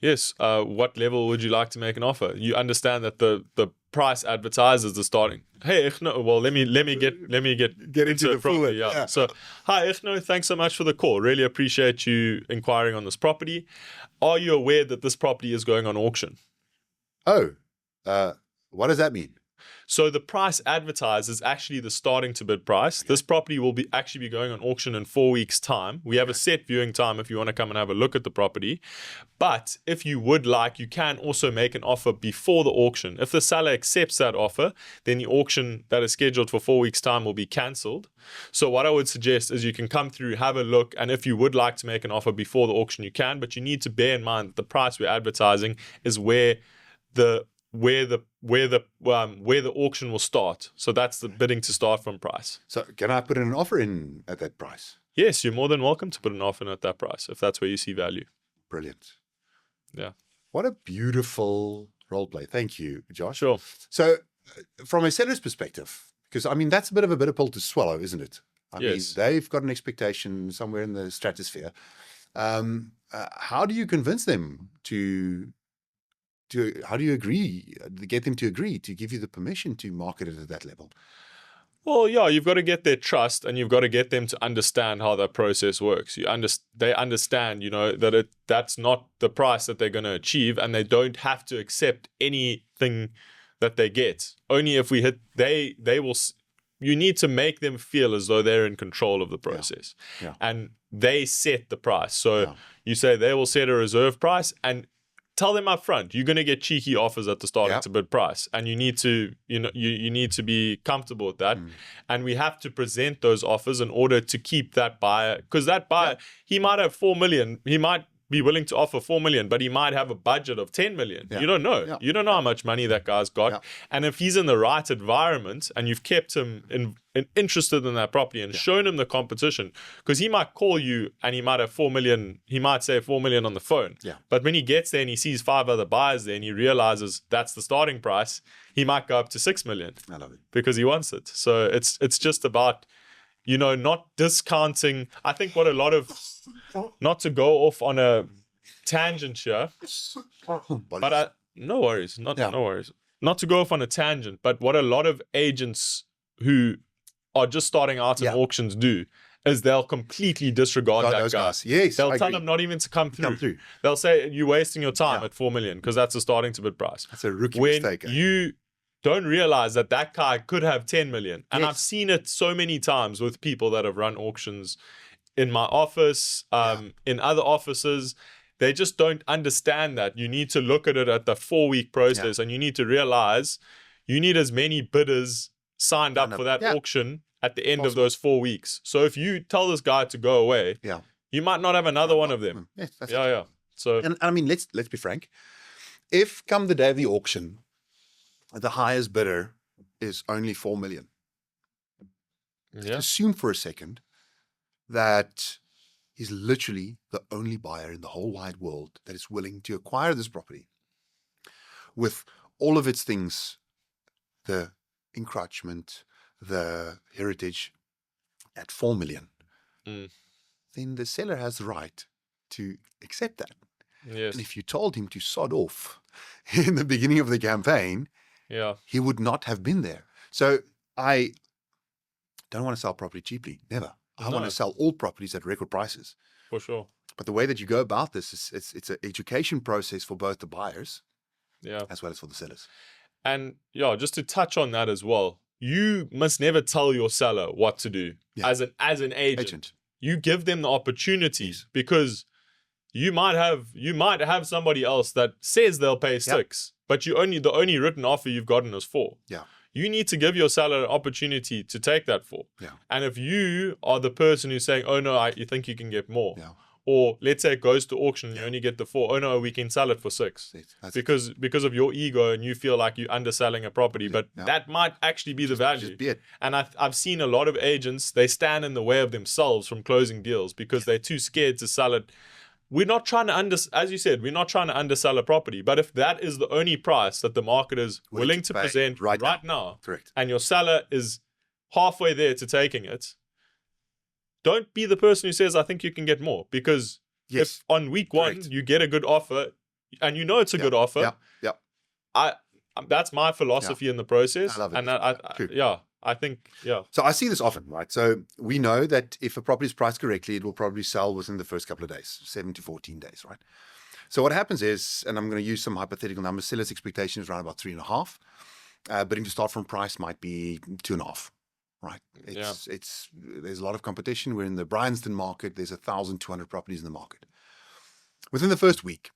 Yes. What level would you like to make an offer? You understand that the price advertised is the starting. Hey, Igno. Well, let me get into the property. Yeah. So, hi, Igno. Thanks so much for the call. Really appreciate you inquiring on this property. Are you aware that this property is going on auction? Oh, what does that mean? So the price advertised is actually the starting to bid price. Okay. This property will actually be going on auction in 4 weeks' time. We have a set viewing time if you want to come and have a look at the property. But if you would like, you can also make an offer before the auction. If the seller accepts that offer, then the auction that is scheduled for 4 weeks' time will be cancelled. So what I would suggest is you can come through, have a look, and if you would like to make an offer before the auction, you can. But you need to bear in mind that the price we're advertising is where the auction will start. So that's the bidding to start from price. So can I put an offer in at that price? Yes, you're more than welcome to put an offer in at that price if that's where you see value. Brilliant. Yeah. What a beautiful role play. Thank you, Josh. Sure. So from a seller's perspective, because that's a bit of a bitter pill to swallow, isn't it? I mean, they've got an expectation somewhere in the stratosphere. How do you convince them how do you get them to agree to give you the permission to market it at that level? Well, yeah, you've got to get their trust, and you've got to get them to understand how that process works. They understand, that that's not the price that they're going to achieve, and they don't have to accept anything that they get. Only if we hit, they will. You need to make them feel as though they're in control of the process, and they set the price. So you say they will set a reserve price, and tell them up front, you're going to get cheeky offers at the starting to bid price, and you need to, you need to be comfortable with that. And we have to present those offers in order to keep that buyer, because that buyer, he might have 4 million, he might be willing to offer 4 million, but he might have a budget of 10 million. You don't know. You don't know how much money that guy's got. And if he's in the right environment and you've kept him interested in that property and shown him the competition, because he might call you and he might have 4 million, he might say 4 million on the phone. But when he gets there and he sees 5 other buyers there and he realizes that's the starting price, he might go up to 6 million. I love it. Because he wants it. So it's just about, not discounting. I think what a lot of, not to go off on a tangent here, but no worries, no worries. Not to go off on a tangent, but what a lot of agents who are just starting out in auctions do, is they'll completely disregard that those guy. guys. Yes, They'll I tell agree. him not even to come through. Come through. They'll say, you're wasting your time Yeah. at 4 million because that's the starting to bid price. That's a rookie When mistake. you don't realize that that guy could have 10 million. And Yes. I've seen it so many times with people that have run auctions in my office, in other offices. They just don't understand that. You need to look at it at the 4-week process, and you need to realize you need as many bidders signed up for that auction at the end of those 4 weeks. So if you tell this guy to go away, you might not have another one of them. Yes, that's Yeah. So, and I mean, let's be frank. If come the day of the auction, the highest bidder is only 4 million. Assume for a second that he's literally the only buyer in the whole wide world that is willing to acquire this property with all of its things, the encroachment, the heritage, at 4 million. Then the seller has the right to accept that. Yes. And if you told him to sod off in the beginning of the campaign, he would not have been there. So I don't want to sell property cheaply. Never. I want to sell all properties at record prices. For sure. But the way that you go about this is it's an education process for both the buyers as well as for the sellers. And just to touch on that as well, you must never tell your seller what to do as an agent. You give them the opportunities because you might have somebody else that says they'll pay 6, but the only written offer you've gotten is 4. You need to give your seller an opportunity to take that 4. And if you are the person who's saying, oh no, you think you can get more, or let's say it goes to auction and you only get the 4, oh no, we can sell it for 6, because of your ego and you feel like you're underselling a property, but that might actually be the value. Just be it. And I've seen a lot of agents, they stand in the way of themselves from closing deals because they're too scared to sell it. We're not trying to as you said, we're not trying to undersell a property. But if that is the only price that the market is willing to present right now, correct, and your seller is halfway there to taking it, don't be the person who says, I think you can get more. Because if on week 1 you get a good offer, and you know it's a good offer, that's my philosophy in the process. I love it. And I think. So I see this often, right? So we know that if a property is priced correctly, it will probably sell within the first couple of days, 7 to 14 days, right? So what happens is, and I'm going to use some hypothetical numbers, seller's expectation is around about 3.5. Bidding to start from price might be 2.5, right? There's a lot of competition. We're in the Bryanston market. There's 1,200 properties in the market. Within the first week,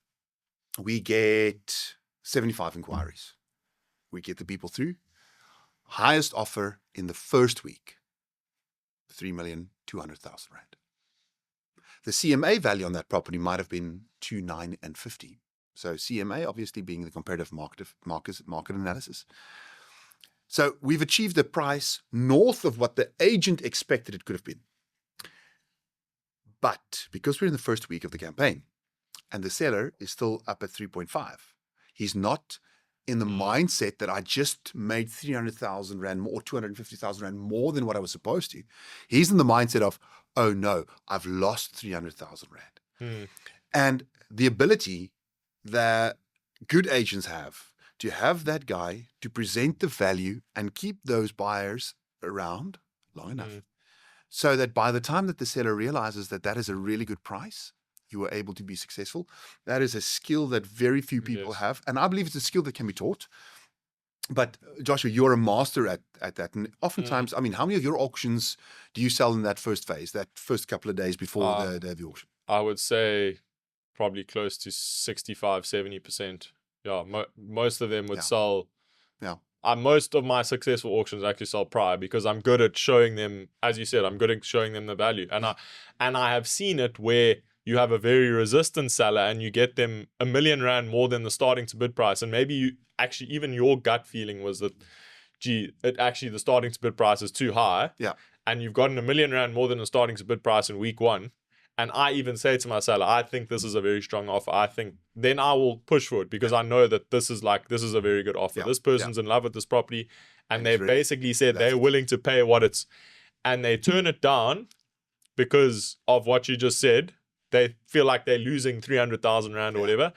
we get 75 inquiries. We get the people through. Highest offer in the first week, 3,200,000 rand. The CMA value on that property might have been 2,950. So CMA obviously being the comparative market analysis. So we've achieved a price north of what the agent expected it could have been. But because we're in the first week of the campaign and the seller is still up at 3.5, he's not in the mindset that I just made 300,000 rand more or 250,000 rand more than what I was supposed to. He's in the mindset of, oh no, I've lost 300,000 rand. And the ability that good agents have to have that guy to present the value and keep those buyers around long enough so that by the time that the seller realizes that that is a really good price, you were able to be successful. That is a skill that very few people have. And I believe it's a skill that can be taught. But Joshua, you're a master at that. And oftentimes, I mean, how many of your auctions do you sell in that first phase, that first couple of days before the day of the auction? I would say probably close to 65, 70%. Yeah, most of them would sell. Most of my successful auctions actually sell prior because I'm good at showing them, as you said, I'm good at showing them the value. And I have seen it where you have a very resistant seller and you get them 1 million rand more than the starting to bid price. And maybe you actually, even your gut feeling was that, the starting to bid price is too high. And you've gotten 1 million rand more than the starting to bid price in week 1. And I even say to my seller, I think this is a very strong offer. Then I will push for it because I know that this is a very good offer. This person's in love with this property. And they basically said they're willing to pay what it's, and they turn it down because of what you just said. They feel like they're losing 300,000 rand or whatever.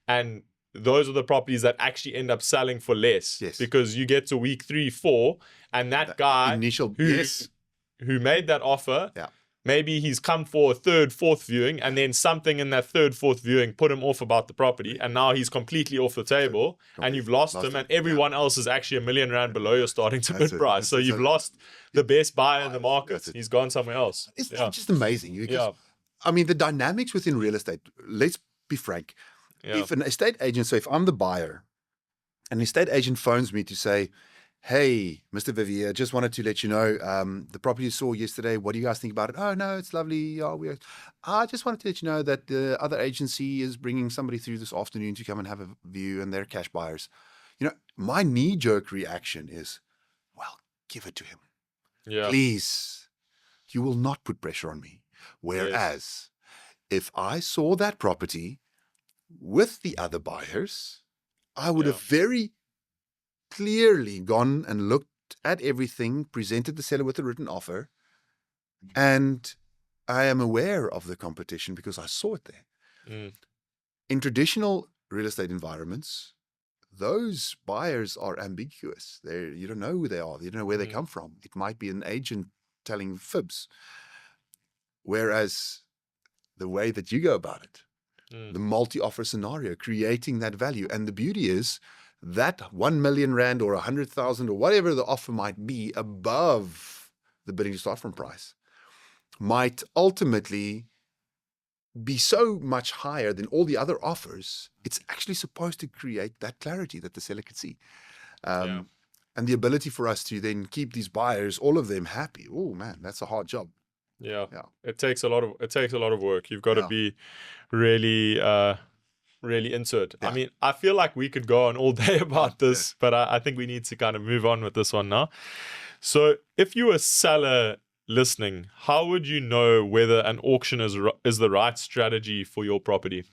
And those are the properties that actually end up selling for less. Because you get to week 3, 4, and that guy who made that offer maybe he's come for a third, fourth viewing, and then something in that third, fourth viewing put him off about the property, and now he's completely off the table, and you've lost him, and everyone else is actually £1,000,000 below your starting to bid price. So you've lost the best buyer in the market. He's gone somewhere else. It's just amazing. Because, I mean, the dynamics within real estate, let's be frank. If an estate agent, so if I'm the buyer, an estate agent phones me to say, hey, Mr. Vivier, just wanted to let you know the property you saw yesterday. What do you guys think about it? Oh, no, it's lovely. I just wanted to let you know that the other agency is bringing somebody through this afternoon to come and have a view, and they're cash buyers. My knee-jerk reaction is, well, give it to him. Yeah. Please, you will not put pressure on me. Whereas if I saw that property with the other buyers, I would have very clearly gone and looked at everything, presented the seller with a written offer, and I am aware of the competition because I saw it there. In traditional real estate environments, those buyers are ambiguous. You don't know who they are. You don't know where they come from. It might be an agent telling fibs. Whereas the way that you go about it, the multi-offer scenario, creating that value. And the beauty is that 1 million rand or 100,000 or whatever the offer might be above the bidding to start from price might ultimately be so much higher than all the other offers. It's actually supposed to create that clarity that the seller could see. And the ability for us to then keep these buyers, all of them, happy. Oh man, that's a hard job. Yeah. It takes a lot of work. You've got to be really really into it. I mean, I feel like we could go on all day about this, but I think we need to kind of move on with this one now. So if you're a seller listening, how would you know whether an auction is the right strategy for your property?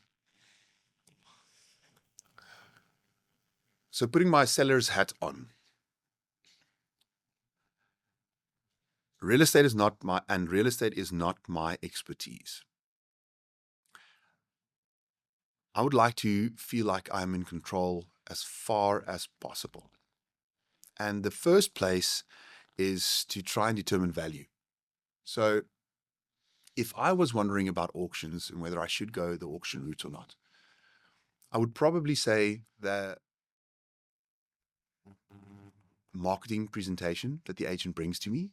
So putting my seller's hat on. Real estate is not my expertise. I would like to feel like I'm in control as far as possible. And the first place is to try and determine value. So if I was wondering about auctions and whether I should go the auction route or not, I would probably say the marketing presentation that the agent brings to me,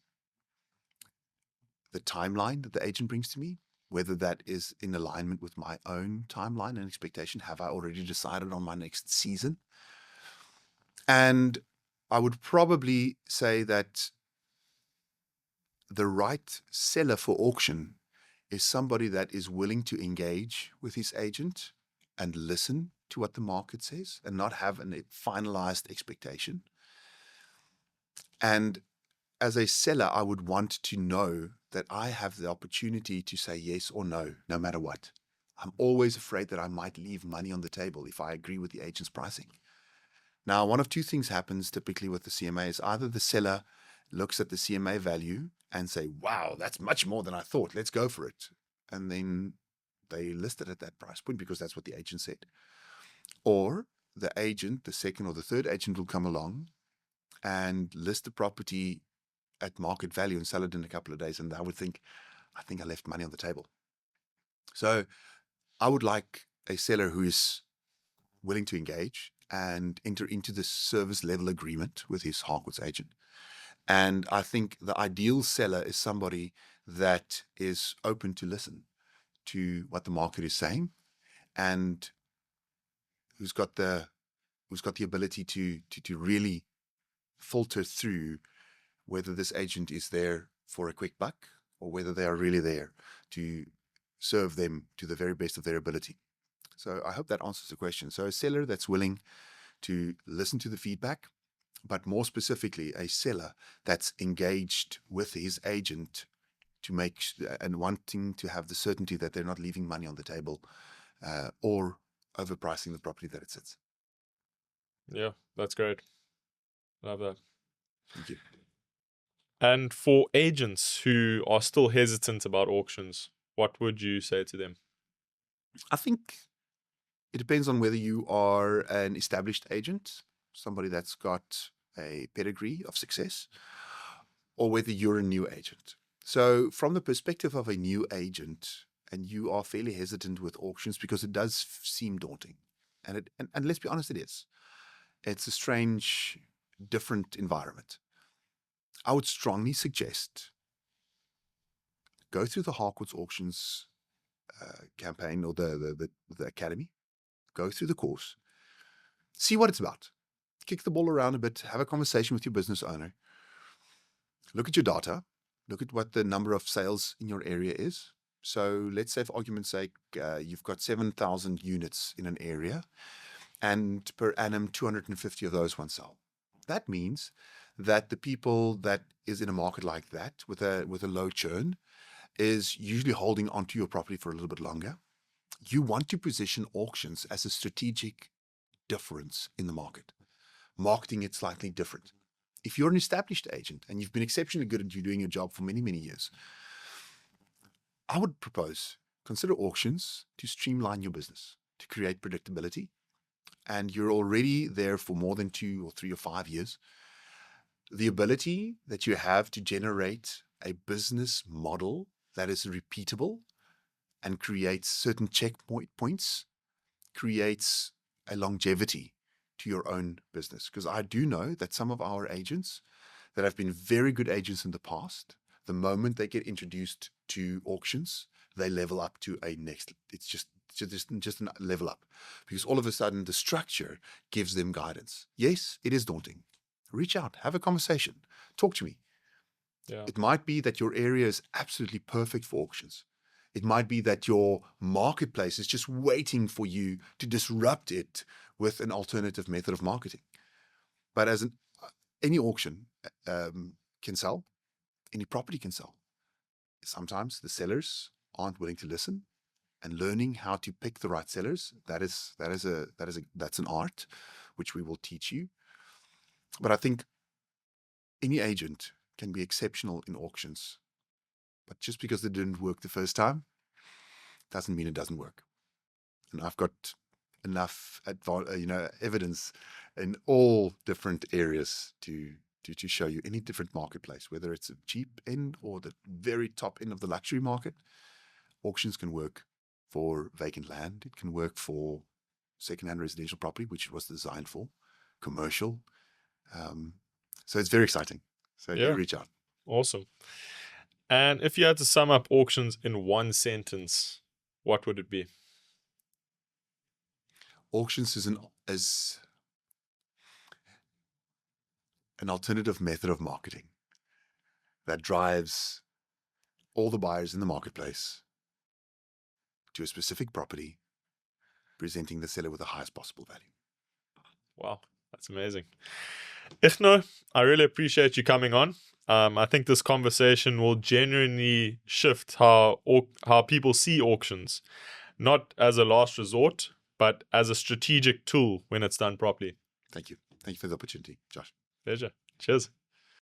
the timeline that the agent brings to me, whether that is in alignment with my own timeline and expectation. Have I already decided on my next season? And I would probably say that the right seller for auction is somebody that is willing to engage with his agent and listen to what the market says and not have a finalized expectation. And as a seller, I would want to know that I have the opportunity to say yes or no, no matter what. I'm always afraid that I might leave money on the table if I agree with the agent's pricing. Now, one of two things happens typically with the CMA is either the seller looks at the CMA value and say, wow, that's much more than I thought, let's go for it. And then they list it at that price point because that's what the agent said. Or the agent, the second or the third agent will come along and list the property at market value and sell it in a couple of days. And I would think, I think I left money on the table. So I would like a seller who is willing to engage and enter into the service level agreement with his Harcourts agent. And I think the ideal seller is somebody that is open to listen to what the market is saying and who's got the ability to really filter through whether this agent is there for a quick buck or whether they are really there to serve them to the very best of their ability. So I hope that answers the question. So a seller that's willing to listen to the feedback, but more specifically, a seller that's engaged with his agent to make and wanting to have the certainty that they're not leaving money on the table or overpricing the property that it sits. Yeah, that's great. Love that. Thank you. And for agents who are still hesitant about auctions, what would you say to them? I think it depends on whether you are an established agent, somebody that's got a pedigree of success, or whether you're a new agent. So from the perspective of a new agent, and you are fairly hesitant with auctions because it does seem daunting. And let's be honest, it is. It's a strange, different environment. I would strongly suggest go through the Harcourts auctions campaign or the academy. Go through the course. See what it's about. Kick the ball around a bit. Have a conversation with your business owner. Look at your data. Look at what the number of sales in your area is. So let's say, for argument's sake, you've got 7,000 units in an area, and per annum, 250 of those won't sell. That means that the people that is in a market like that with a low churn is usually holding onto your property for a little bit longer. You want to position auctions as a strategic difference in the market, marketing it slightly different. If you're an established agent and you've been exceptionally good at doing your job for many, many years, I would propose consider auctions to streamline your business, to create predictability. And you're already there for more than 2 or 3 or 5 years. The ability that you have to generate a business model that is repeatable and creates certain checkpoints creates a longevity to your own business. Because I do know that some of our agents that have been very good agents in the past, the moment they get introduced to auctions, they level up to a next. It's just a level up, because all of a sudden the structure gives them guidance. Yes, it is daunting. Reach out, have a conversation, talk to me. Yeah. It might be that your area is absolutely perfect for auctions. It might be that your marketplace is just waiting for you to disrupt it with an alternative method of marketing. But as any auction can sell, any property can sell. Sometimes the sellers aren't willing to listen, and learning how to pick the right sellers, that's an art which we will teach you. But I think any agent can be exceptional in auctions. But just because it didn't work the first time doesn't mean it doesn't work. And I've got enough evidence in all different areas to show you any different marketplace, whether it's a cheap end or the very top end of the luxury market. Auctions can work for vacant land. It can work for secondhand residential property, which it was designed for, commercial. So it's very exciting. So do reach out. Awesome. And if you had to sum up auctions in one sentence, what would it be? Auctions is an alternative method of marketing that drives all the buyers in the marketplace to a specific property, presenting the seller with the highest possible value. Wow, that's amazing. Igno, I really appreciate you coming on. I think this conversation will genuinely shift how people see auctions, not as a last resort, but as a strategic tool when it's done properly. Thank you. Thank you for the opportunity, Josh. Pleasure. Cheers.